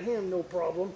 hand no problem.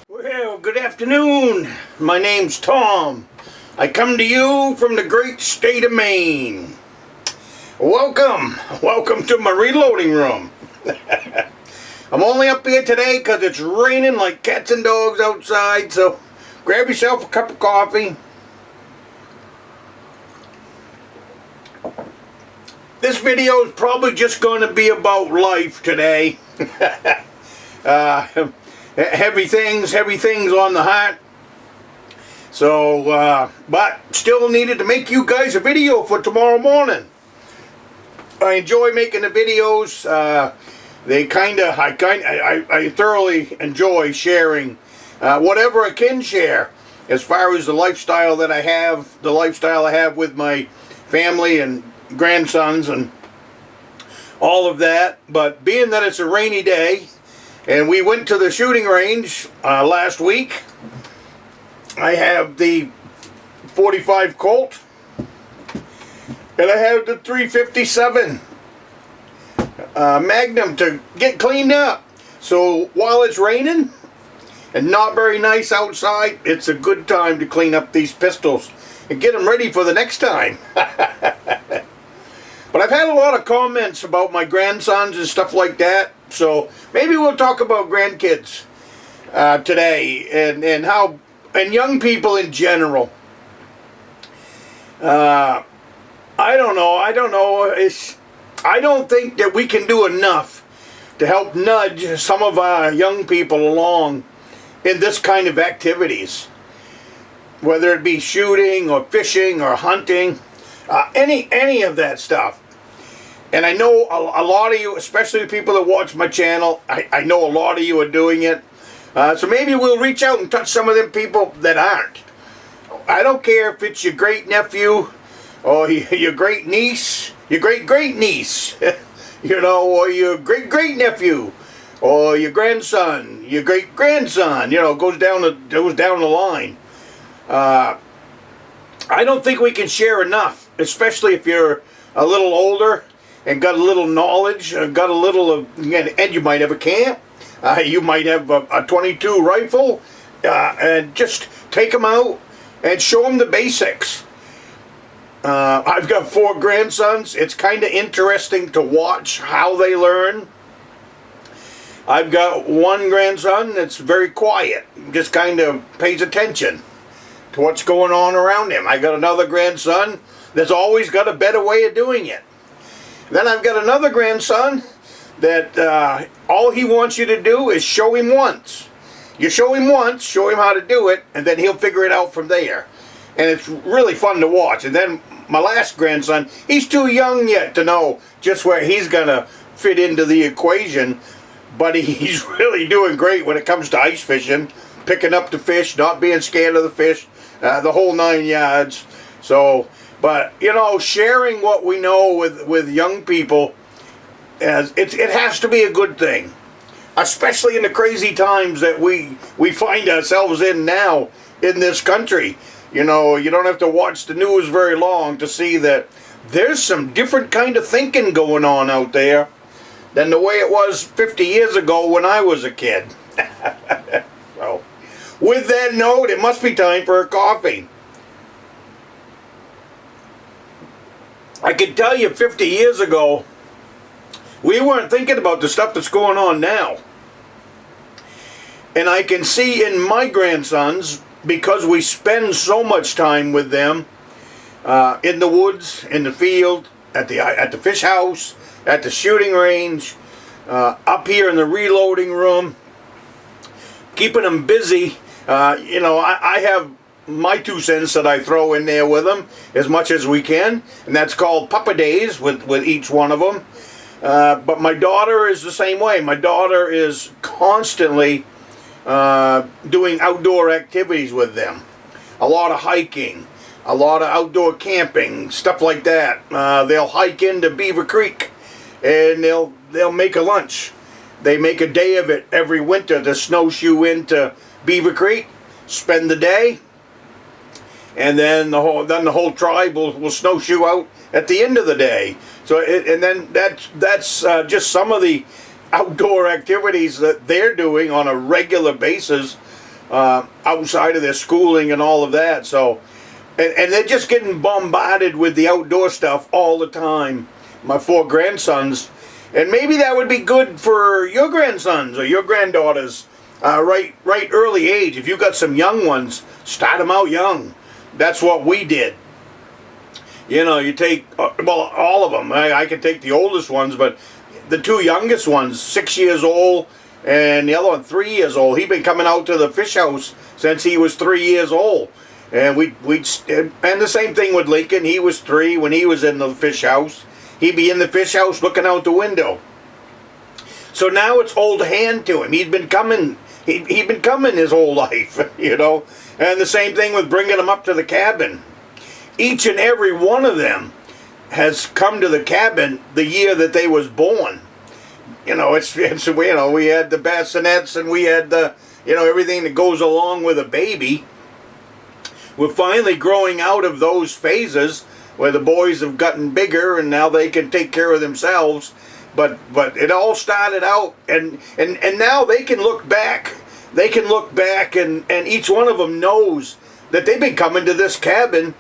Well, good afternoon. My name's Tom. I come to you from the great state of Maine. Welcome to my reloading room. I'm only up here today because it's raining like cats and dogs outside, so grab yourself a cup of coffee. This video is probably just going to be about life today. Heavy things on the heart. So, but still needed to make you guys a video for tomorrow morning. I enjoy making the videos. I thoroughly enjoy sharing whatever I can share as far as the lifestyle that I have with my family and grandsons and all of that. But being that it's a rainy day, and we went to the shooting range last week. I have the .45 Colt, and I have the .357 Magnum to get cleaned up. So while it's raining and not very nice outside, it's a good time to clean up these pistols and get them ready for the next time. But I've had a lot of comments about my grandsons and stuff like that, so maybe we'll talk about grandkids today and young people in general. I don't know. I don't think that we can do enough to help nudge some of our young people along in this kind of activities, whether it be shooting or fishing or hunting, any of that stuff. And I know a lot of you, especially the people that watch my channel, I know a lot of you are doing it. So maybe we'll reach out and touch some of them people that aren't. I don't care if it's your great nephew or your great niece, your great niece, you know, or your great nephew, or your grandson, your great grandson. You know, goes down the line. I don't think we can share enough, especially if you're a little older and got a little knowledge, got a little, and you might have a camp, you might have a 22 rifle, and just take them out and show them the basics. I've got 4 grandsons. It's kind of interesting to watch how they learn. I've got one grandson that's very quiet, just kind of pays attention to what's going on around him. I got another grandson that's always got a better way of doing it. Then I've got another grandson that all he wants you to do is show him once. You show him once, show him how to do it, and then he'll figure it out from there. And it's really fun to watch. And then my last grandson, he's too young yet to know just where he's going to fit into the equation, but he's really doing great when it comes to ice fishing, picking up the fish, not being scared of the fish, the whole 9 yards. So, but, you know, sharing what we know with young people, it has to be a good thing, especially in the crazy times that we find ourselves in now in this country. You know, you don't have to watch the news very long to see that there's some different kind of thinking going on out there than the way it was 50 years ago when I was a kid. So, with that note, it must be time for a coffee. I can tell you 50 years ago, we weren't thinking about the stuff that's going on now. And I can see in my grandsons, because we spend so much time with them, in the woods, in the field, at the fish house, at the shooting range, up here in the reloading room, keeping them busy. You know, I have my 2 cents that I throw in there with them as much as we can, and that's called Papa Days with each one of them. But my daughter is the same way. My daughter is constantly doing outdoor activities with them. A lot of hiking, a lot of outdoor camping, stuff like that. They'll hike into Beaver Creek, and they'll make a lunch. They make a day of it every winter to snowshoe into Beaver Creek, spend the day, and then the whole tribe will snowshoe out at the end of the day. So and then that's just some of the outdoor activities that they're doing on a regular basis outside of their schooling and all of that. So and they're just getting bombarded with the outdoor stuff all the time. My 4 grandsons, and maybe that would be good for your grandsons or your granddaughters. Right early age. If you got some young ones, start them out young. That's what we did. You know, you take, well, all of them. I can take the oldest ones, but the 2 youngest ones, 6 years old, and the other one 3 years old. He'd been coming out to the fish house since he was 3 years old. And and the same thing with Lincoln. He was 3 when he was in the fish house. He'd be in the fish house looking out the window. So now it's old hand to him. He'd been coming his whole life, you know. And the same thing with bringing them up to the cabin. Each and every one of them has come to the cabin the year that they was born. You know, it's you know, we had the bassinets and we had the, you know, everything that goes along with a baby. We're finally growing out of those phases where the boys have gotten bigger and now they can take care of themselves. But it all started out, and now they can look back. They can look back, and each one of them knows that they've been coming to this cabin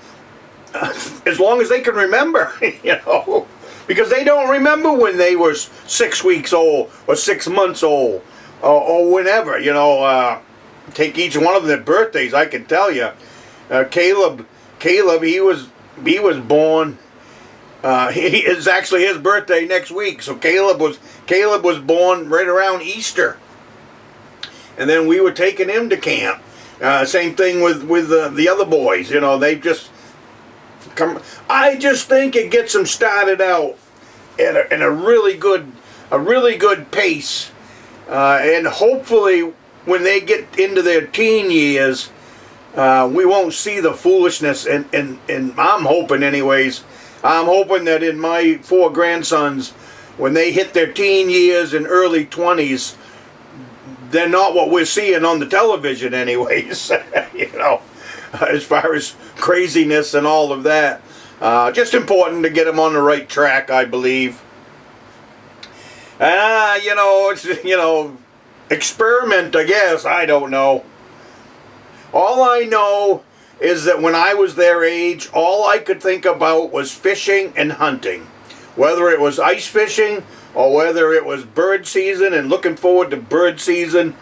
as long as they can remember, you know, because they don't remember when they were 6 weeks old or 6 months old or whenever, you know. Take each one of their birthdays. I can tell you, Caleb, he was born. It's actually his birthday next week, so Caleb was born right around Easter, and then we were taking him to camp. Same thing with the other boys. You know, they just come. I just think it gets them started out in a really good pace, and hopefully when they get into their teen years, we won't see the foolishness. And I'm hoping, anyways. I'm hoping that in my 4 grandsons, when they hit their teen years and early 20s, they're not what we're seeing on the television anyways, you know, as far as craziness and all of that. Just important to get them on the right track, I believe. You know, it's, you know, experiment, I guess. I don't know. All I know is that when I was their age, all I could think about was fishing and hunting. Whether it was ice fishing or whether it was bird season and looking forward to bird season,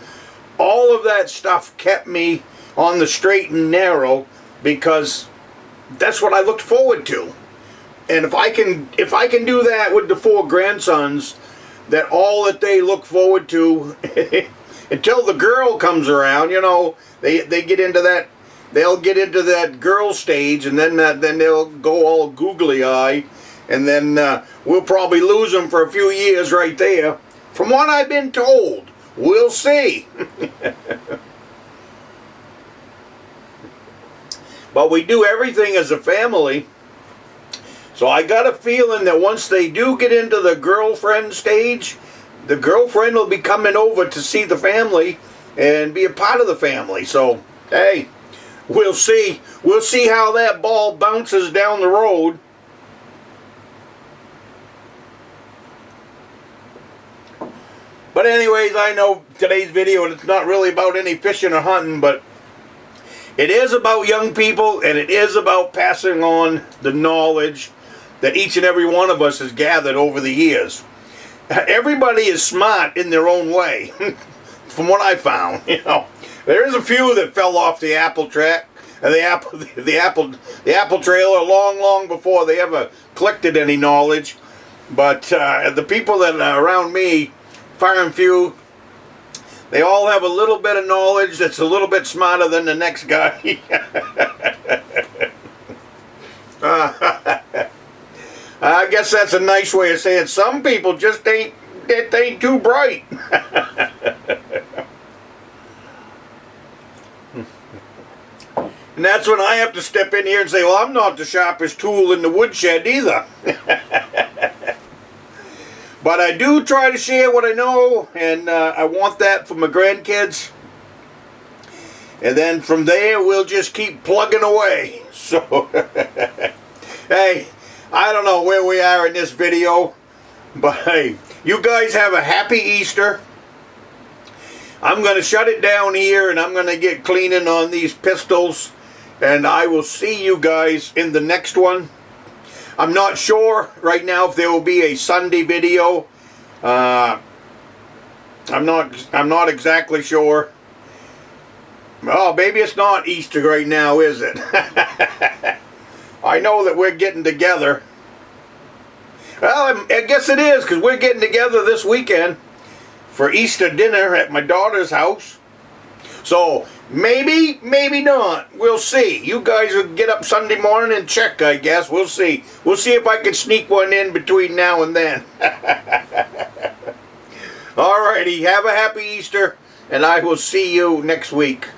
all of that stuff kept me on the straight and narrow because that's what I looked forward to. And if I can do that with the 4 grandsons, that all that they look forward to until the girl comes around, you know, they get into that. They'll get into that girl stage, and then they'll go all googly eye, and then we'll probably lose them for a few years right there. From what I've been told, we'll see. But we do everything as a family. So I got a feeling that once they do get into the girlfriend stage, the girlfriend will be coming over to see the family and be a part of the family. So, hey. We'll see. We'll see how that ball bounces down the road. But anyways, I know today's video, it's not really about any fishing or hunting, but it is about young people, and it is about passing on the knowledge that each and every one of us has gathered over the years. Everybody is smart in their own way, from what I found, you know. There is a few that fell off the apple track, the apple trailer long before they ever collected any knowledge. But the people that are around me, far and few. They all have a little bit of knowledge that's a little bit smarter than the next guy. I guess that's a nice way of saying some people just ain't too bright. And that's when I have to step in here and say, well, I'm not the sharpest tool in the woodshed either. But I do try to share what I know, and I want that for my grandkids. And then from there, we'll just keep plugging away. So, hey, I don't know where we are in this video, but hey, you guys have a happy Easter. I'm going to shut it down here, and I'm going to get cleaning on these pistols, and I will see you guys in the next one. I'm not sure right now if there will be a Sunday video. I'm not exactly sure. Oh, maybe it's not Easter right now, is it? I know that we're getting together. Well, I guess it is, because we're getting together this weekend for Easter dinner at my daughter's house. So, maybe, maybe not. We'll see. You guys will get up Sunday morning and check, I guess. We'll see. We'll see if I can sneak one in between now and then. Alrighty, have a happy Easter, and I will see you next week.